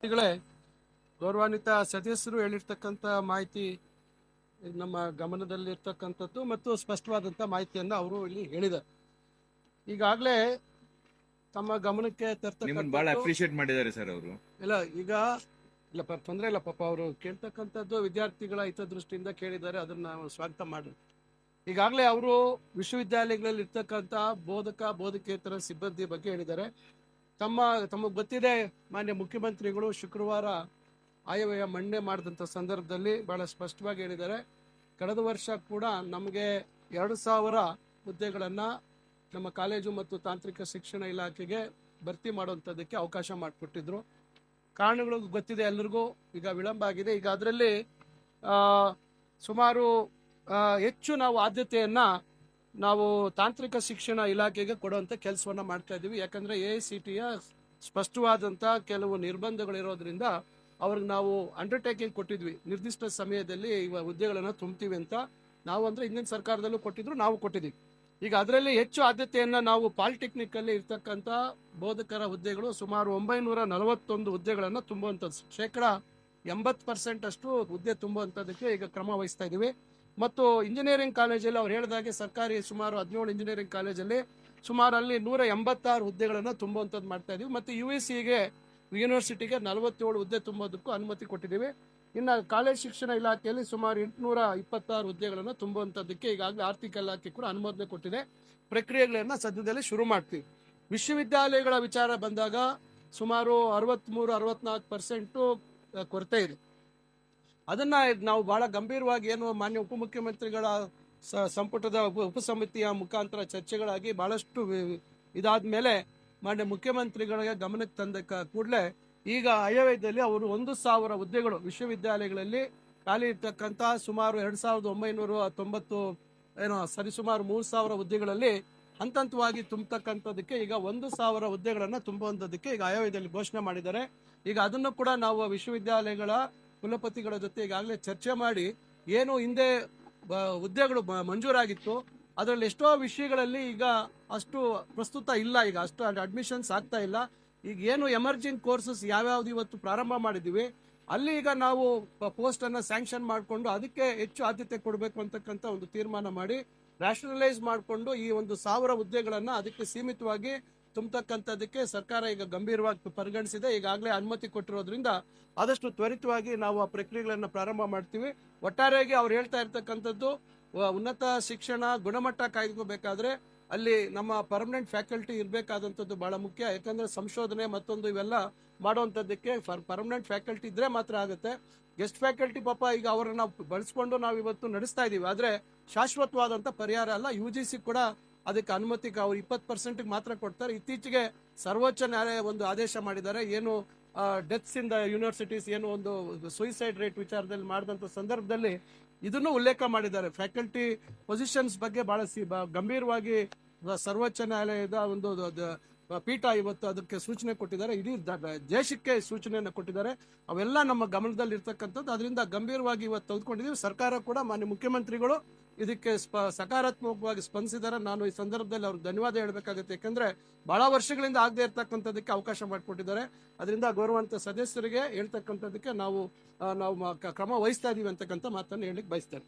ಈಗಲೇ ಗೌರವಾನ್ವಿತ ಸದಸ್ಯರು ಹೇಳಿರ್ತಕ್ಕಂಥ ಮಾಹಿತಿ ನಮ್ಮ ಗಮನದಲ್ಲಿರ್ತಕ್ಕಂಥದ್ದು ಮತ್ತು ಸ್ಪಷ್ಟವಾದಂಥ ಮಾಹಿತಿಯನ್ನು ಅವರು ಇಲ್ಲಿ ಹೇಳಿದ್ದಾರೆ. ಈಗಾಗಲೇ ತಮ್ಮ ಗಮನಕ್ಕೆ ಬಹಳ ಅಪ್ರಿಶಿಯೇಟ್ ಮಾಡಿದ್ದಾರೆ ಸರ್ ಅವರು. ಇಲ್ಲ ಈಗ ಇಲ್ಲ ತೊಂದರೆ ಇಲ್ಲ, ಪಾಪ ಅವರು ಕೇಳ್ತಕ್ಕಂಥದ್ದು ವಿದ್ಯಾರ್ಥಿಗಳ ಹಿತದೃಷ್ಟಿಯಿಂದ ಕೇಳಿದ್ದಾರೆ, ಅದನ್ನ ನಾವು ಸ್ವಾಗತ ಮಾಡಿ. ಈಗಾಗಲೇ ಅವರು ವಿಶ್ವವಿದ್ಯಾಲಯಗಳಲ್ಲಿ ಇರ್ತಕ್ಕಂಥ ಬೋಧಕೇತರ ಸಿಬ್ಬಂದಿ ಬಗ್ಗೆ ಹೇಳಿದ್ದಾರೆ. ತಮಗೆ ಗೊತ್ತಿದೆ, ಮಾನ್ಯ ಮುಖ್ಯಮಂತ್ರಿಗಳು ಶುಕ್ರವಾರ ಆಯವ್ಯಯ ಮಂಡನೆ ಮಾಡಿದಂಥ ಸಂದರ್ಭದಲ್ಲಿ ಬಹಳ ಸ್ಪಷ್ಟವಾಗಿ ಹೇಳಿದ್ದಾರೆ. ಕಳೆದ ವರ್ಷ ಕೂಡ ನಮಗೆ 2,000 ಹುದ್ದೆಗಳನ್ನು ನಮ್ಮ ಕಾಲೇಜು ಮತ್ತು ತಾಂತ್ರಿಕ ಶಿಕ್ಷಣ ಇಲಾಖೆಗೆ ಭರ್ತಿ ಮಾಡುವಂಥದ್ದಕ್ಕೆ ಅವಕಾಶ ಮಾಡಿಕೊಟ್ಟಿದ್ರು. ಕಾರಣಗಳು ಗೊತ್ತಿದೆ ಎಲ್ಲರಿಗೂ, ಈಗ ವಿಳಂಬ ಆಗಿದೆ. ಈಗ ಅದರಲ್ಲಿ ಸುಮಾರು ಹೆಚ್ಚು ನಾವು ಆದ್ಯತೆಯನ್ನು ನಾವು ತಾಂತ್ರಿಕ ಶಿಕ್ಷಣ ಇಲಾಖೆಗೆ ಕೊಡುವಂಥ ಕೆಲಸವನ್ನು ಮಾಡ್ತಾ ಇದ್ದೀವಿ. ಯಾಕಂದರೆ AICTEಯ ಸ್ಪಷ್ಟವಾದಂಥ ಕೆಲವು ನಿರ್ಬಂಧಗಳಿರೋದ್ರಿಂದ ಅವ್ರಿಗೆ ನಾವು ಅಂಡರ್ಟೇಕಿಂಗ್ ಕೊಟ್ಟಿದ್ವಿ, ನಿರ್ದಿಷ್ಟ ಸಮಯದಲ್ಲಿ ಹುದ್ದೆಗಳನ್ನು ತುಂಬ್ತೀವಿ ಅಂತ. ನಾವು ಅಂದರೆ ಹಿಂದಿನ ಸರ್ಕಾರದಲ್ಲೂ ಕೊಟ್ಟಿದ್ರು, ನಾವು ಕೊಟ್ಟಿದ್ದೀವಿ. ಈಗ ಅದರಲ್ಲಿ ಹೆಚ್ಚು ಆದ್ಯತೆಯನ್ನು ನಾವು ಪಾಲಿಟೆಕ್ನಿಕಲ್ಲಿ ಇರ್ತಕ್ಕಂಥ ಬೋಧಕರ ಹುದ್ದೆಗಳು ಸುಮಾರು 941 ಹುದ್ದೆಗಳನ್ನು ತುಂಬುವಂಥದ್ದು, ಶೇಕಡ 80% ಅಷ್ಟು ಹುದ್ದೆ ತುಂಬುವಂಥದ್ದಕ್ಕೆ ಈಗ ಕ್ರಮ ವಹಿಸ್ತಾ ಇದ್ದೀವಿ. ಮತ್ತು ಇಂಜಿನಿಯರಿಂಗ್ ಕಾಲೇಜಲ್ಲಿ ಅವ್ರು ಹೇಳಿದಾಗೆ ಸರ್ಕಾರಿ ಸುಮಾರು 17 ಇಂಜಿನಿಯರಿಂಗ್ ಕಾಲೇಜಲ್ಲಿ ಸುಮಾರು ಅಲ್ಲಿ 186 ಹುದ್ದೆಗಳನ್ನು ತುಂಬುವಂಥದ್ದು ಮಾಡ್ತಾ ಇದ್ದೀವಿ. ಮತ್ತು UECಗೆ ಯೂನಿವರ್ಸಿಟಿಗೆ 47 ಹುದ್ದೆ ತುಂಬೋದಕ್ಕೂ ಅನುಮತಿ ಕೊಟ್ಟಿದ್ದೀವಿ. ಇನ್ನು ಕಾಲೇಜ್ ಶಿಕ್ಷಣ ಇಲಾಖೆಯಲ್ಲಿ ಸುಮಾರು 826 ಹುದ್ದೆಗಳನ್ನು ತುಂಬುವಂಥದ್ದಕ್ಕೆ ಈಗಾಗಲೇ ಆರ್ಥಿಕ ಇಲಾಖೆ ಕೂಡ ಅನುಮೋದನೆ ಕೊಟ್ಟಿದೆ. ಪ್ರಕ್ರಿಯೆಗಳನ್ನು ಸದ್ಯದಲ್ಲಿ ಶುರು ಮಾಡ್ತೀವಿ. ವಿಶ್ವವಿದ್ಯಾಲಯಗಳ ವಿಚಾರ ಬಂದಾಗ ಸುಮಾರು 63-64% ಕೊರತೆ ಇದೆ. ಅದನ್ನ ನಾವು ಬಹಳ ಗಂಭೀರವಾಗಿ ಏನು ಮಾನ್ಯ ಉಪಮುಖ್ಯಮಂತ್ರಿಗಳ ಸಂಪುಟದ ಉಪಸಮಿತಿಯ ಮುಖಾಂತರ ಚರ್ಚೆಗಳಾಗಿ ಬಹಳಷ್ಟು ಇದಾದ ಮೇಲೆ ಮಾನ್ಯ ಮುಖ್ಯಮಂತ್ರಿಗಳಿಗೆ ಗಮನಕ್ಕೆ ತಂದ ಕೂಡಲೇ ಈಗ ಆಯವ್ಯಯದಲ್ಲಿ ಅವರು 1,000 ಹುದ್ದೆಗಳು ವಿಶ್ವವಿದ್ಯಾಲಯಗಳಲ್ಲಿ ಖಾಲಿ ಇರ್ತಕ್ಕಂಥ ಸುಮಾರು 2,990 ಸರಿಸುಮಾರು 3,000 ಹುದ್ದೆಗಳಲ್ಲಿ ಹಂತವಾಗಿ ತುಂಬತಕ್ಕಂಥದಕ್ಕೆ ಈಗ 1,000 ಹುದ್ದೆಗಳನ್ನು ತುಂಬುವಂಥದ್ದಕ್ಕೆ ಈಗ ಆಯವ್ಯಯದಲ್ಲಿ ಘೋಷಣೆ ಮಾಡಿದ್ದಾರೆ. ಈಗ ಅದನ್ನು ಕೂಡ ನಾವು ವಿಶ್ವವಿದ್ಯಾಲಯಗಳ ಕುಲಪತಿಗಳ ಜೊತೆ ಈಗಾಗಲೇ ಚರ್ಚೆ ಮಾಡಿ ಏನು ಹಿಂದೆ ಹುದ್ದೆಗಳು ಮಂಜೂರಾಗಿತ್ತು ಅದರಲ್ಲಿ ಎಷ್ಟೋ ವಿಷಯಗಳಲ್ಲಿ ಈಗ ಅಷ್ಟು ಪ್ರಸ್ತುತ ಇಲ್ಲ, ಈಗ ಅಷ್ಟು ಅಡ್ಮಿಷನ್ಸ್ ಆಗ್ತಾ ಇಲ್ಲ. ಈಗ ಏನು ಎಮರ್ಜಿಂಗ್ ಕೋರ್ಸಸ್ ಯಾವ್ಯಾವ್ದು ಇವತ್ತು ಪ್ರಾರಂಭ ಮಾಡಿದ್ದೀವಿ ಅಲ್ಲಿ ಈಗ ನಾವು ಪೋಸ್ಟ್ ಅನ್ನ ಸ್ಯಾಂಕ್ಷನ್ ಮಾಡಿಕೊಂಡು ಅದಕ್ಕೆ ಹೆಚ್ಚು ಆದ್ಯತೆ ಕೊಡಬೇಕು ಅಂತಕ್ಕಂಥ ಒಂದು ತೀರ್ಮಾನ ಮಾಡಿ ರ್ಯಾಷನಲೈಸ್ ಮಾಡಿಕೊಂಡು ಈ 1,000 ಹುದ್ದೆಗಳನ್ನ ಅದಕ್ಕೆ ಸೀಮಿತವಾಗಿ ತುಂಬತಕ್ಕಂಥದ್ದಕ್ಕೆ ಸರ್ಕಾರ ಈಗ ಗಂಭೀರವಾಗಿ ಪರಿಗಣಿಸಿದೆ. ಈಗಾಗಲೇ ಅನುಮತಿ ಕೊಟ್ಟಿರೋದ್ರಿಂದ ಆದಷ್ಟು ತ್ವರಿತವಾಗಿ ನಾವು ಆ ಪ್ರಕ್ರಿಯೆಗಳನ್ನು ಪ್ರಾರಂಭ ಮಾಡ್ತೀವಿ. ಒಟ್ಟಾರೆಯಾಗಿ ಅವ್ರು ಹೇಳ್ತಾ ಇರ್ತಕ್ಕಂಥದ್ದು ಉನ್ನತ ಶಿಕ್ಷಣ ಗುಣಮಟ್ಟ ಕಾಯ್ದುಕೋಬೇಕಾದ್ರೆ ಅಲ್ಲಿ ನಮ್ಮ ಪರ್ಮನೆಂಟ್ ಫ್ಯಾಕಲ್ಟಿ ಇರಬೇಕಾದಂಥದ್ದು ಬಹಳ ಮುಖ್ಯ. ಯಾಕಂದ್ರೆ ಸಂಶೋಧನೆ ಮತ್ತೊಂದು ಇವೆಲ್ಲ ಮಾಡುವಂಥದ್ದಕ್ಕೆ ಪರ್ಮನೆಂಟ್ ಫ್ಯಾಕಲ್ಟಿ ಇದ್ರೆ ಮಾತ್ರ ಆಗುತ್ತೆ. ಗೆಸ್ಟ್ ಫ್ಯಾಕಲ್ಟಿ ಪಾಪ ಈಗ ಅವರನ್ನ ಬಳಸ್ಕೊಂಡು ನಾವು ಇವತ್ತು ನಡೆಸ್ತಾ ಇದೀವಿ, ಆದ್ರೆ ಶಾಶ್ವತವಾದಂಥ ಪರಿಹಾರ ಅಲ್ಲ. UGC ಕೂಡ ಅದಕ್ಕೆ ಅನುಮತಿ ಅವ್ರು 20% ಮಾತ್ರ ಕೊಡ್ತಾರೆ. ಇತ್ತೀಚೆಗೆ ಸರ್ವೋಚ್ಚ ನ್ಯಾಯಾಲಯ ಒಂದು ಆದೇಶ ಮಾಡಿದ್ದಾರೆ, ಏನು ಡೆತ್ಸ್ ಇನ್ ದ ಯೂನಿವರ್ಸಿಟೀಸ್ ಏನು ಒಂದು ಸುಯಿಸೈಡ್ ರೇಟ್ ವಿಚಾರದಲ್ಲಿ ಮಾಡಿದಂಥ ಸಂದರ್ಭದಲ್ಲಿ ಇದನ್ನು ಉಲ್ಲೇಖ ಮಾಡಿದ್ದಾರೆ. ಫ್ಯಾಕಲ್ಟಿ ಪೊಸಿಷನ್ಸ್ ಬಗ್ಗೆ ಬಹಳ ಗಂಭೀರವಾಗಿ ಸರ್ವೋಚ್ಚ ನ್ಯಾಯಾಲಯದ ಒಂದು ಪೀಠ ಇವತ್ತು ಅದಕ್ಕೆ ಸೂಚನೆ ಕೊಟ್ಟಿದ್ದಾರೆ, ಇಡೀ ದೇಶಕ್ಕೆ ಸೂಚನೆಯನ್ನು ಕೊಟ್ಟಿದ್ದಾರೆ. ಅವೆಲ್ಲ ನಮ್ಮ ಗಮನದಲ್ಲಿ ಇರ್ತಕ್ಕಂಥದ್ದು, ಅದರಿಂದ ಗಂಭೀರವಾಗಿ ಇವತ್ತು ತೆಗೆದುಕೊಂಡಿದ್ದೀವಿ. ಸರ್ಕಾರ ಕೂಡ ಮಾನ್ಯ ಮುಖ್ಯಮಂತ್ರಿಗಳು ಇದಕ್ಕೆ ಸಕಾರಾತ್ಮಕವಾಗಿ ಸ್ಪಂದಿಸಿದ್ದಾರೆ. ನಾನು ಈ ಸಂದರ್ಭದಲ್ಲಿ ಅವ್ರಿಗೆ ಧನ್ಯವಾದ ಹೇಳಬೇಕಾಗುತ್ತೆ, ಯಾಕಂದ್ರೆ ಬಹಳ ವರ್ಷಗಳಿಂದ ಆಗದೆ ಇರ್ತಕ್ಕಂಥದ್ದಕ್ಕೆ ಅವಕಾಶ ಮಾಡಿಕೊಟ್ಟಿದ್ದಾರೆ. ಅದರಿಂದ ಗೌರವಾನ್ವಿತ ಸದಸ್ಯರಿಗೆ ಹೇಳ್ತಕ್ಕಂಥದ್ದಕ್ಕೆ ನಾವು ಕ್ರಮ ವಹಿಸ್ತಾ ಇದೀವಿ ಅಂತಕ್ಕಂಥ ಮಾತನ್ನು ಹೇಳಲಿಕ್ಕೆ ಬಯಸ್ತೇನೆ.